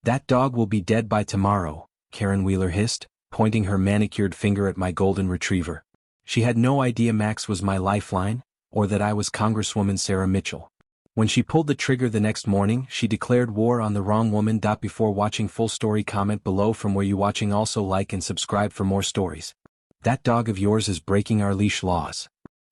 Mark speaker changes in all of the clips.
Speaker 1: That dog will be dead by tomorrow, Karen Wheeler hissed, pointing her manicured finger at my golden retriever. She had no idea Max was my lifeline, or that I was Congresswoman Sarah Mitchell. When she pulled the trigger the next morning, she declared war on the wrong woman. Before watching full story, comment below from where you watching. Also like and subscribe for more stories. That dog of yours is breaking our leash laws.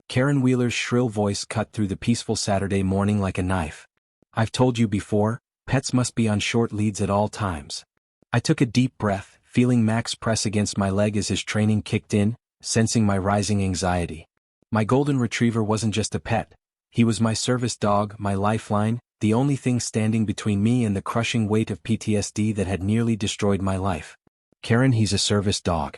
Speaker 1: Karen Wheeler's shrill voice cut through the peaceful Saturday morning like a knife. I've told you before, pets must be on short leads at all times. I took a deep breath, feeling Max press against my leg as his training kicked in, sensing my rising anxiety. My golden retriever wasn't just a pet. He was my service dog, my lifeline, the only thing standing between me and the crushing weight of PTSD that had nearly destroyed my life. Karen, he's a service dog.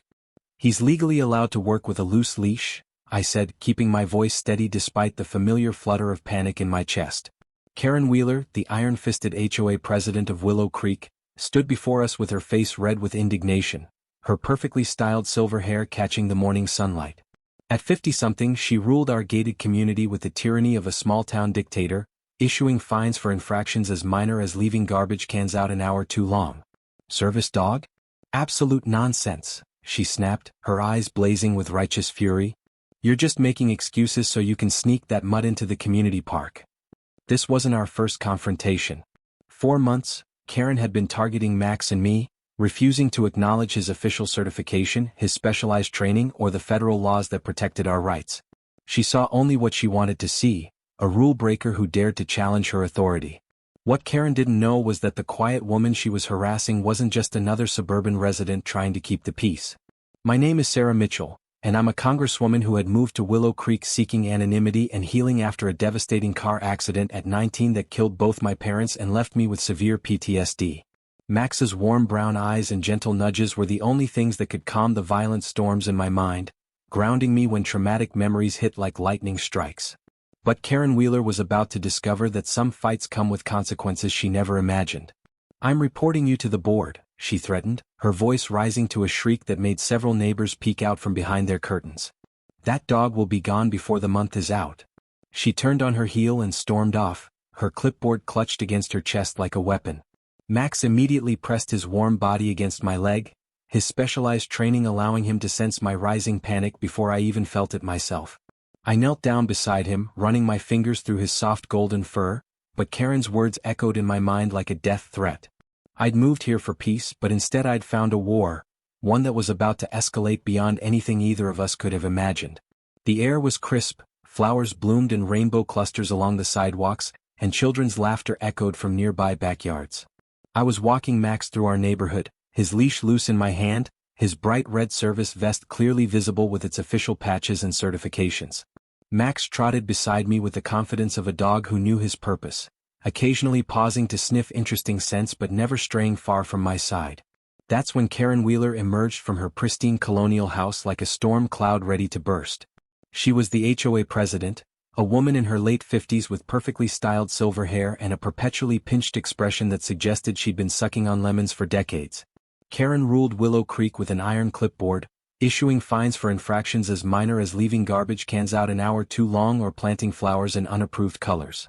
Speaker 1: He's legally allowed to work with a loose leash, I said, keeping my voice steady despite the familiar flutter of panic in my chest. Karen Wheeler, the iron-fisted HOA president of Willow Creek, stood before us with her face red with indignation, her perfectly styled silver hair catching the morning sunlight. At 50-something, she ruled our gated community with the tyranny of a small-town dictator, issuing fines for infractions as minor as leaving garbage cans out an hour too long. Service dog? Absolute nonsense, she snapped, her eyes blazing with righteous fury. You're just making excuses so you can sneak that mutt into the community park. This wasn't our first confrontation. 4 months, Karen had been targeting Max and me, refusing to acknowledge his official certification, his specialized training, or the federal laws that protected our rights. She saw only what she wanted to see, a rule breaker who dared to challenge her authority. What Karen didn't know was that the quiet woman she was harassing wasn't just another suburban resident trying to keep the peace. My name is Sarah Mitchell, and I'm a congresswoman who had moved to Willow Creek seeking anonymity and healing after a devastating car accident at 19 that killed both my parents and left me with severe PTSD. Max's warm brown eyes and gentle nudges were the only things that could calm the violent storms in my mind, grounding me when traumatic memories hit like lightning strikes. But Karen Wheeler was about to discover that some fights come with consequences she never imagined. I'm reporting you to the board, she threatened, her voice rising to a shriek that made several neighbors peek out from behind their curtains. That dog will be gone before the month is out. She turned on her heel and stormed off, her clipboard clutched against her chest like a weapon. Max immediately pressed his warm body against my leg, his specialized training allowing him to sense my rising panic before I even felt it myself. I knelt down beside him, running my fingers through his soft golden fur, but Karen's words echoed in my mind like a death threat. I'd moved here for peace, but instead I'd found a war, one that was about to escalate beyond anything either of us could have imagined. The air was crisp, flowers bloomed in rainbow clusters along the sidewalks, and children's laughter echoed from nearby backyards. I was walking Max through our neighborhood, his leash loose in my hand, his bright red service vest clearly visible with its official patches and certifications. Max trotted beside me with the confidence of a dog who knew his purpose, occasionally pausing to sniff interesting scents but never straying far from my side. That's when Karen Wheeler emerged from her pristine colonial house like a storm cloud ready to burst. She was the HOA president, a woman in her late 50s with perfectly styled silver hair and a perpetually pinched expression that suggested she'd been sucking on lemons for decades. Karen ruled Willow Creek with an iron clipboard, issuing fines for infractions as minor as leaving garbage cans out an hour too long or planting flowers in unapproved colors.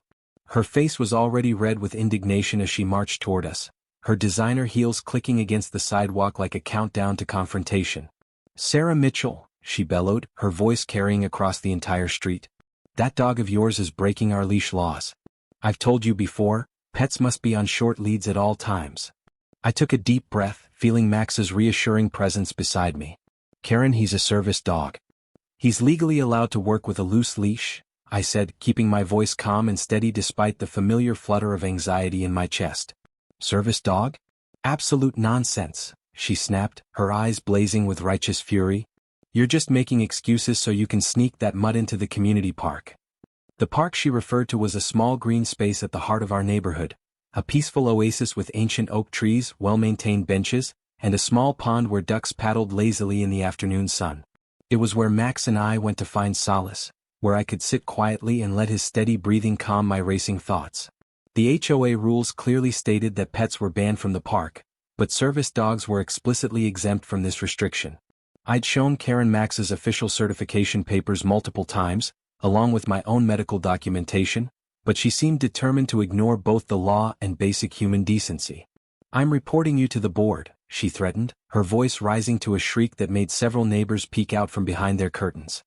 Speaker 1: Her face was already red with indignation as she marched toward us, her designer heels clicking against the sidewalk like a countdown to confrontation. Sarah Mitchell, she bellowed, her voice carrying across the entire street. That dog of yours is breaking our leash laws. I've told you before, pets must be on short leads at all times. I took a deep breath, feeling Max's reassuring presence beside me. Karen, he's a service dog. He's legally allowed to work with a loose leash, I said, keeping my voice calm and steady despite the familiar flutter of anxiety in my chest. Service dog? Absolute nonsense, she snapped, her eyes blazing with righteous fury. You're just making excuses so you can sneak that mutt into the community park. The park she referred to was a small green space at the heart of our neighborhood, a peaceful oasis with ancient oak trees, well-maintained benches, and a small pond where ducks paddled lazily in the afternoon sun. It was where Max and I went to find solace, where I could sit quietly and let his steady breathing calm my racing thoughts. The HOA rules clearly stated that pets were banned from the park, but service dogs were explicitly exempt from this restriction. I'd shown Karen Max's official certification papers multiple times, along with my own medical documentation, but she seemed determined to ignore both the law and basic human decency. "I'm reporting you to the board," she threatened, her voice rising to a shriek that made several neighbors peek out from behind their curtains.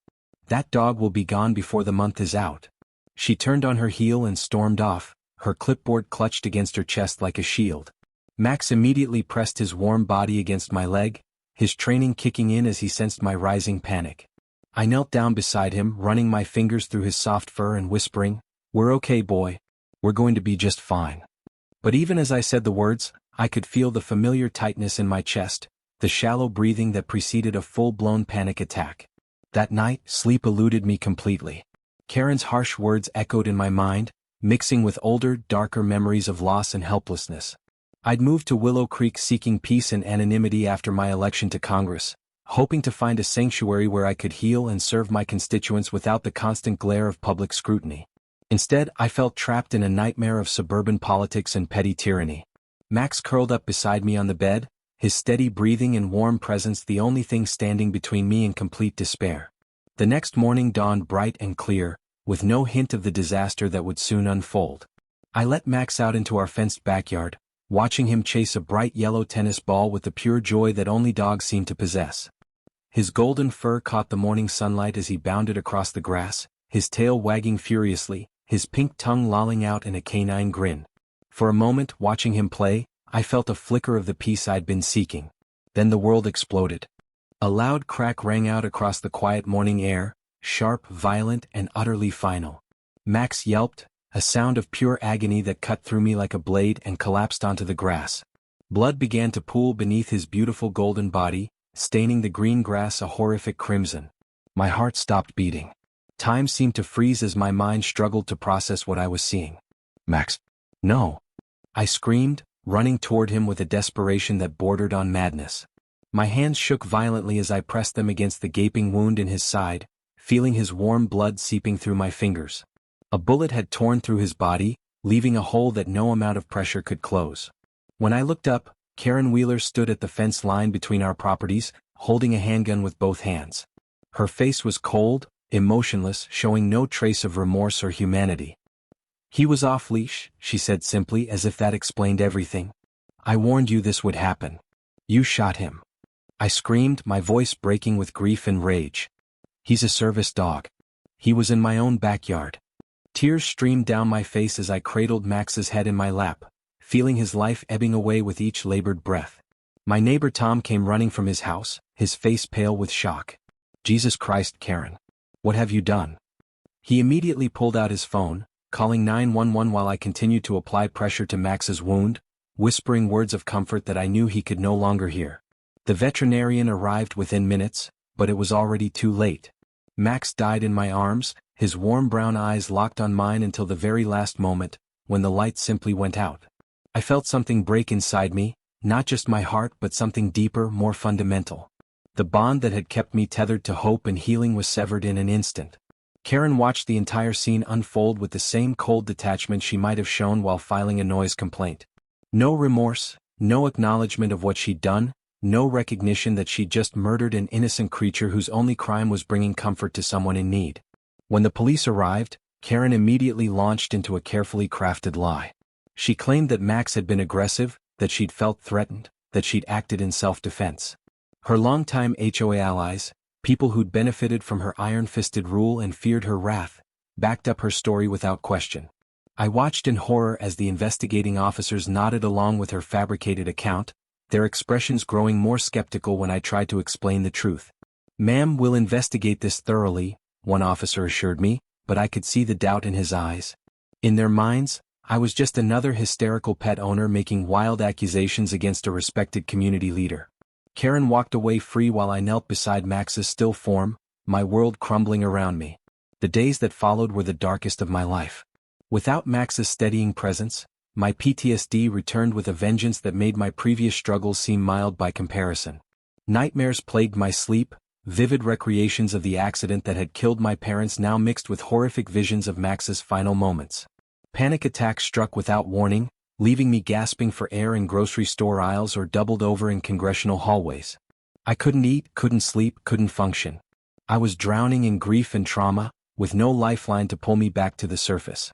Speaker 1: "That dog will be gone before the month is out." She turned on her heel and stormed off, her clipboard clutched against her chest like a shield. Max immediately pressed his warm body against my leg, his training kicking in as he sensed my rising panic. I knelt down beside him, running my fingers through his soft fur and whispering, "We're okay, boy. We're going to be just fine." But even as I said the words, I could feel the familiar tightness in my chest, the shallow breathing that preceded a full-blown panic attack. That night, sleep eluded me completely. Karen's harsh words echoed in my mind, mixing with older, darker memories of loss and helplessness. I'd moved to Willow Creek seeking peace and anonymity after my election to Congress, hoping to find a sanctuary where I could heal and serve my constituents without the constant glare of public scrutiny. Instead, I felt trapped in a nightmare of suburban politics and petty tyranny. Max curled up beside me on the bed, his steady breathing and warm presence the only thing standing between me and complete despair. The next morning dawned bright and clear, with no hint of the disaster that would soon unfold. I let Max out into our fenced backyard, watching him chase a bright yellow tennis ball with the pure joy that only dogs seem to possess. His golden fur caught the morning sunlight as he bounded across the grass, his tail wagging furiously, his pink tongue lolling out in a canine grin. For a moment, watching him play, I felt a flicker of the peace I'd been seeking. Then the world exploded. A loud crack rang out across the quiet morning air, sharp, violent, and utterly final. Max yelped, a sound of pure agony that cut through me like a blade, and collapsed onto the grass. Blood began to pool beneath his beautiful golden body, staining the green grass a horrific crimson. My heart stopped beating. Time seemed to freeze as my mind struggled to process what I was seeing. "Max, no!" I screamed, running toward him with a desperation that bordered on madness. My hands shook violently as I pressed them against the gaping wound in his side, feeling his warm blood seeping through my fingers. A bullet had torn through his body, leaving a hole that no amount of pressure could close. When I looked up, Karen Wheeler stood at the fence line between our properties, holding a handgun with both hands. Her face was cold, emotionless, showing no trace of remorse or humanity. "He was off-leash," she said simply, as if that explained everything. "I warned you this would happen. You shot him." I screamed, my voice breaking with grief and rage. "He's a service dog. He was in my own backyard." Tears streamed down my face as I cradled Max's head in my lap, feeling his life ebbing away with each labored breath. My neighbor Tom came running from his house, his face pale with shock. "Jesus Christ, Karen. What have you done?" He immediately pulled out his phone, calling 911 while I continued to apply pressure to Max's wound, whispering words of comfort that I knew he could no longer hear. The veterinarian arrived within minutes, but it was already too late. Max died in my arms, his warm brown eyes locked on mine until the very last moment, when the light simply went out. I felt something break inside me, not just my heart but something deeper, more fundamental. The bond that had kept me tethered to hope and healing was severed in an instant. Karen watched the entire scene unfold with the same cold detachment she might have shown while filing a noise complaint. No remorse, no acknowledgement of what she'd done, no recognition that she'd just murdered an innocent creature whose only crime was bringing comfort to someone in need. When the police arrived, Karen immediately launched into a carefully crafted lie. She claimed that Max had been aggressive, that she'd felt threatened, that she'd acted in self-defense. Her longtime HOA allies, people who'd benefited from her iron-fisted rule and feared her wrath, backed up her story without question. I watched in horror as the investigating officers nodded along with her fabricated account, their expressions growing more skeptical when I tried to explain the truth. "Ma'am, we'll investigate this thoroughly," one officer assured me, but I could see the doubt in his eyes. In their minds, I was just another hysterical pet owner making wild accusations against a respected community leader. Karen walked away free while I knelt beside Max's still form, my world crumbling around me. The days that followed were the darkest of my life. Without Max's steadying presence, my PTSD returned with a vengeance that made my previous struggles seem mild by comparison. Nightmares plagued my sleep, vivid recreations of the accident that had killed my parents now mixed with horrific visions of Max's final moments. Panic attacks struck without warning, leaving me gasping for air in grocery store aisles or doubled over in congressional hallways. I couldn't eat, couldn't sleep, couldn't function. I was drowning in grief and trauma, with no lifeline to pull me back to the surface.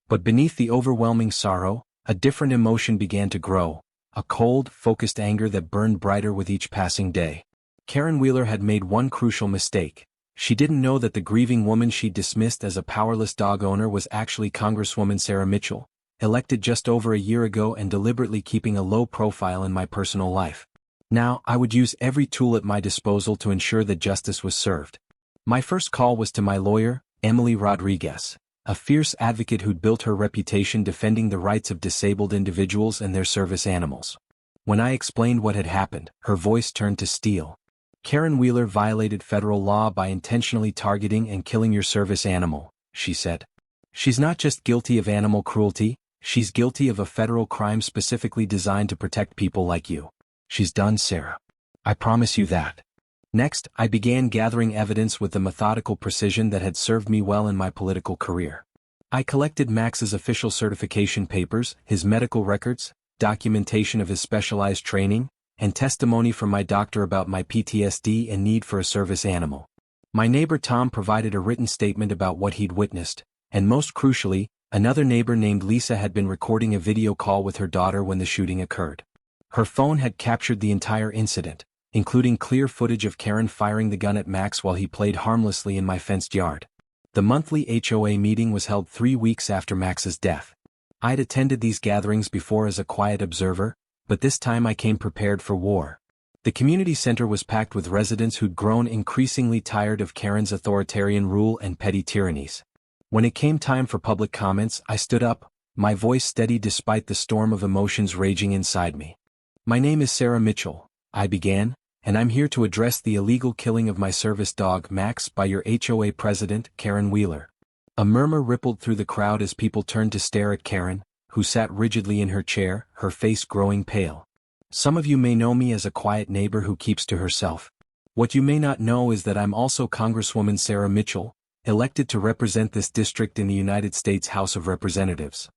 Speaker 1: But beneath the overwhelming sorrow, a different emotion began to grow, a cold, focused anger that burned brighter with each passing day. Karen Wheeler had made one crucial mistake. She didn't know that the grieving woman she dismissed as a powerless dog owner was actually Congresswoman Sarah Mitchell, elected just over a year ago and deliberately keeping a low profile in my personal life. Now, I would use every tool at my disposal to ensure that justice was served. My first call was to my lawyer, Emily Rodriguez, a fierce advocate who'd built her reputation defending the rights of disabled individuals and their service animals. When I explained what had happened, her voice turned to steel. Karen Wheeler violated federal law by intentionally targeting and killing your service animal, she said. She's not just guilty of animal cruelty, she's guilty of a federal crime specifically designed to protect people like you. She's done, Sarah. I promise you that. Next, I began gathering evidence with the methodical precision that had served me well in my political career. I collected Max's official certification papers, his medical records, documentation of his specialized training, and testimony from my doctor about my PTSD and need for a service animal. My neighbor Tom provided a written statement about what he'd witnessed, and most crucially, another neighbor named Lisa had been recording a video call with her daughter when the shooting occurred. Her phone had captured the entire incident, including clear footage of Karen firing the gun at Max while he played harmlessly in my fenced yard. The monthly HOA meeting was held 3 weeks after Max's death. I'd attended these gatherings before as a quiet observer, but this time I came prepared for war. The community center was packed with residents who'd grown increasingly tired of Karen's authoritarian rule and petty tyrannies. When it came time for public comments, I stood up, my voice steady despite the storm of emotions raging inside me. My name is Sarah Mitchell, I began, and I'm here to address the illegal killing of my service dog Max by your HOA president, Karen Wheeler. A murmur rippled through the crowd as people turned to stare at Karen, who sat rigidly in her chair, her face growing pale. Some of you may know me as a quiet neighbor who keeps to herself. What you may not know is that I'm also Congresswoman Sarah Mitchell, elected to represent this district in the United States House of Representatives.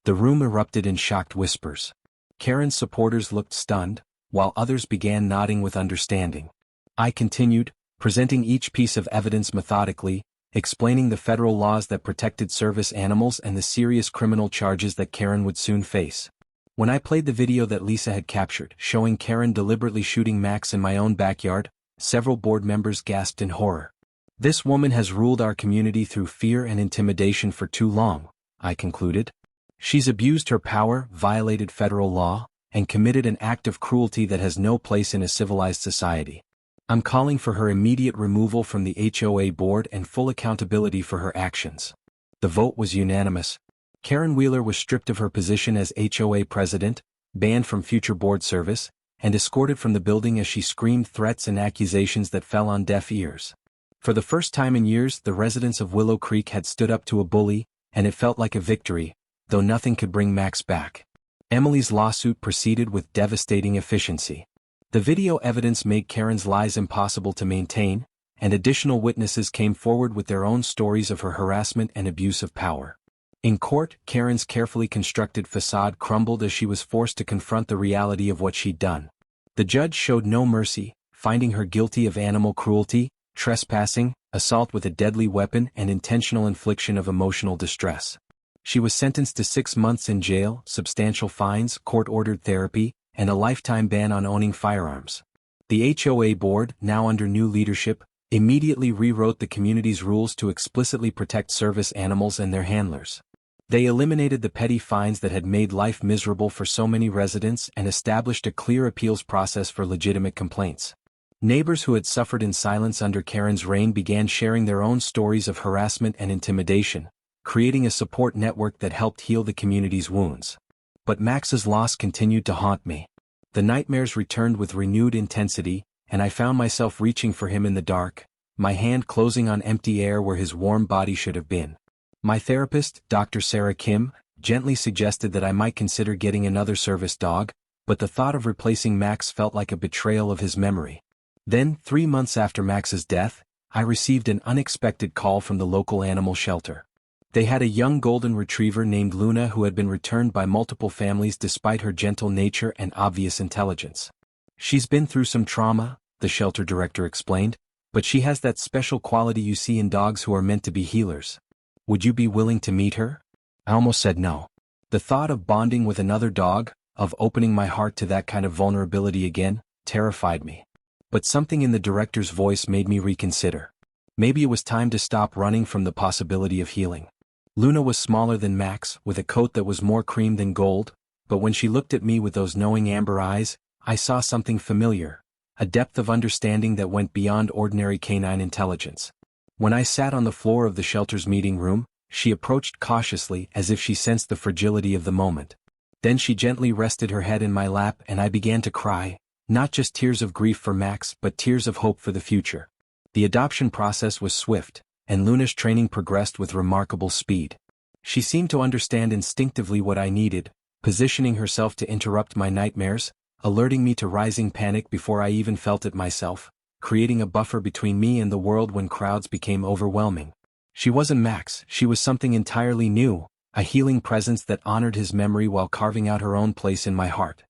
Speaker 1: The room erupted in shocked whispers. Karen's supporters looked stunned, while others began nodding with understanding. I continued, presenting each piece of evidence methodically, explaining the federal laws that protected service animals and the serious criminal charges that Karen would soon face. When I played the video that Lisa had captured, showing Karen deliberately shooting Max in my own backyard, several board members gasped in horror. This woman has ruled our community through fear and intimidation for too long, I concluded. She's abused her power, violated federal law, and committed an act of cruelty that has no place in a civilized society. I'm calling for her immediate removal from the HOA board and full accountability for her actions. The vote was unanimous. Karen Wheeler was stripped of her position as HOA president, banned from future board service, and escorted from the building as she screamed threats and accusations that fell on deaf ears. For the first time in years, the residents of Willow Creek had stood up to a bully, and it felt like a victory, though nothing could bring Max back. Emily's lawsuit proceeded with devastating efficiency. The video evidence made Karen's lies impossible to maintain, and additional witnesses came forward with their own stories of her harassment and abuse of power. In court, Karen's carefully constructed facade crumbled as she was forced to confront the reality of what she'd done. The judge showed no mercy, finding her guilty of animal cruelty, trespassing, assault with a deadly weapon, and intentional infliction of emotional distress. She was sentenced to 6 months in jail, substantial fines, court-ordered therapy, and a lifetime ban on owning firearms. The HOA board, now under new leadership, immediately rewrote the community's rules to explicitly protect service animals and their handlers. They eliminated the petty fines that had made life miserable for so many residents and established a clear appeals process for legitimate complaints. Neighbors who had suffered in silence under Karen's reign began sharing their own stories of harassment and intimidation, creating a support network that helped heal the community's wounds. But Max's loss continued to haunt me. The nightmares returned with renewed intensity, and I found myself reaching for him in the dark, my hand closing on empty air where his warm body should have been. My therapist, Dr. Sarah Kim, gently suggested that I might consider getting another service dog, but the thought of replacing Max felt like a betrayal of his memory. Then, 3 months after Max's death, I received an unexpected call from the local animal shelter. They had a young golden retriever named Luna who had been returned by multiple families despite her gentle nature and obvious intelligence. She's been through some trauma, the shelter director explained, but she has that special quality you see in dogs who are meant to be healers. Would you be willing to meet her? I almost said no. The thought of bonding with another dog, of opening my heart to that kind of vulnerability again, terrified me. But something in the director's voice made me reconsider. Maybe it was time to stop running from the possibility of healing. Luna was smaller than Max, with a coat that was more cream than gold, but when she looked at me with those knowing amber eyes, I saw something familiar, a depth of understanding that went beyond ordinary canine intelligence. When I sat on the floor of the shelter's meeting room, she approached cautiously as if she sensed the fragility of the moment. Then she gently rested her head in my lap and I began to cry, not just tears of grief for Max but tears of hope for the future. The adoption process was swift, and Luna's training progressed with remarkable speed. She seemed to understand instinctively what I needed, positioning herself to interrupt my nightmares, alerting me to rising panic before I even felt it myself, creating a buffer between me and the world when crowds became overwhelming. She wasn't Max, she was something entirely new, a healing presence that honored his memory while carving out her own place in my heart.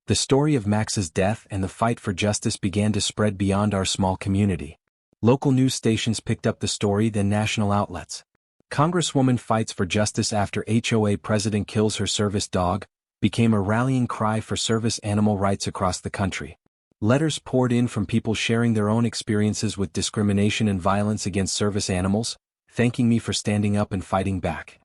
Speaker 1: The story of Max's death and the fight for justice began to spread beyond our small community. Local news stations picked up the story, then national outlets. Congresswoman fights for justice after HOA president kills her service dog became a rallying cry for service animal rights across the country. Letters poured in from people sharing their own experiences with discrimination and violence against service animals, thanking me for standing up and fighting back.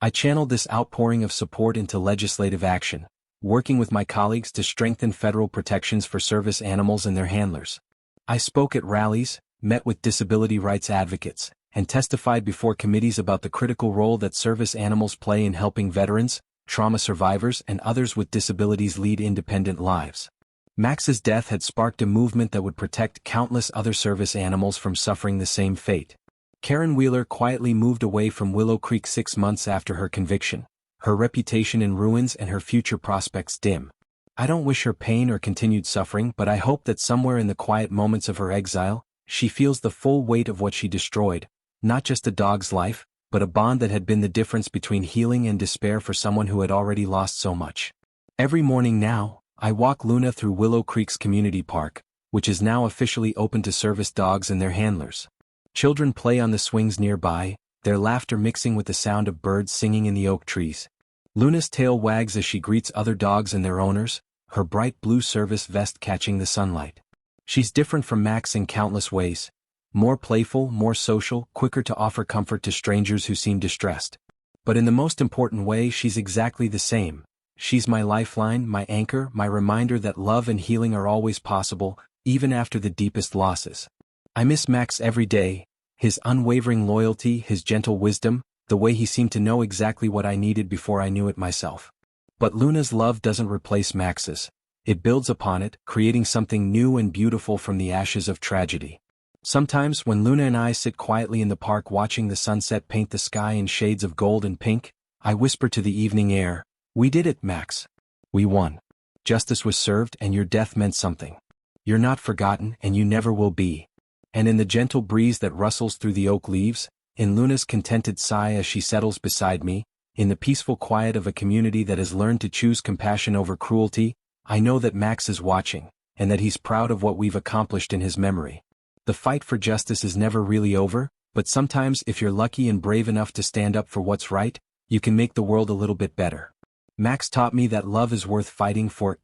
Speaker 1: I channeled this outpouring of support into legislative action, working with my colleagues to strengthen federal protections for service animals and their handlers. I spoke at rallies, met with disability rights advocates, and testified before committees about the critical role that service animals play in helping veterans, trauma survivors, and others with disabilities lead independent lives. Max's death had sparked a movement that would protect countless other service animals from suffering the same fate. Karen Wheeler quietly moved away from Willow Creek 6 months after her conviction, her reputation in ruins and her future prospects dim. I don't wish her pain or continued suffering, but I hope that somewhere in the quiet moments of her exile, she feels the full weight of what she destroyed, not just a dog's life, but a bond that had been the difference between healing and despair for someone who had already lost so much. Every morning now, I walk Luna through Willow Creek's community park, which is now officially open to service dogs and their handlers. Children play on the swings nearby, their laughter mixing with the sound of birds singing in the oak trees. Luna's tail wags as she greets other dogs and their owners, her bright blue service vest catching the sunlight. She's different from Max in countless ways. More playful, more social, quicker to offer comfort to strangers who seem distressed. But in the most important way, she's exactly the same. She's my lifeline, my anchor, my reminder that love and healing are always possible, even after the deepest losses. I miss Max every day, his unwavering loyalty, his gentle wisdom, the way he seemed to know exactly what I needed before I knew it myself. But Luna's love doesn't replace Max's. It builds upon it, creating something new and beautiful from the ashes of tragedy. Sometimes when Luna and I sit quietly in the park watching the sunset paint the sky in shades of gold and pink, I whisper to the evening air, "We did it, Max. We won. Justice was served and your death meant something. You're not forgotten and you never will be." And in the gentle breeze that rustles through the oak leaves, in Luna's contented sigh as she settles beside me, in the peaceful quiet of a community that has learned to choose compassion over cruelty, I know that Max is watching, and that he's proud of what we've accomplished in his memory. The fight for justice is never really over, but sometimes if you're lucky and brave enough to stand up for what's right, you can make the world a little bit better. Max taught me that love is worth fighting for,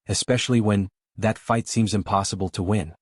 Speaker 1: especially when, that fight seems impossible to win.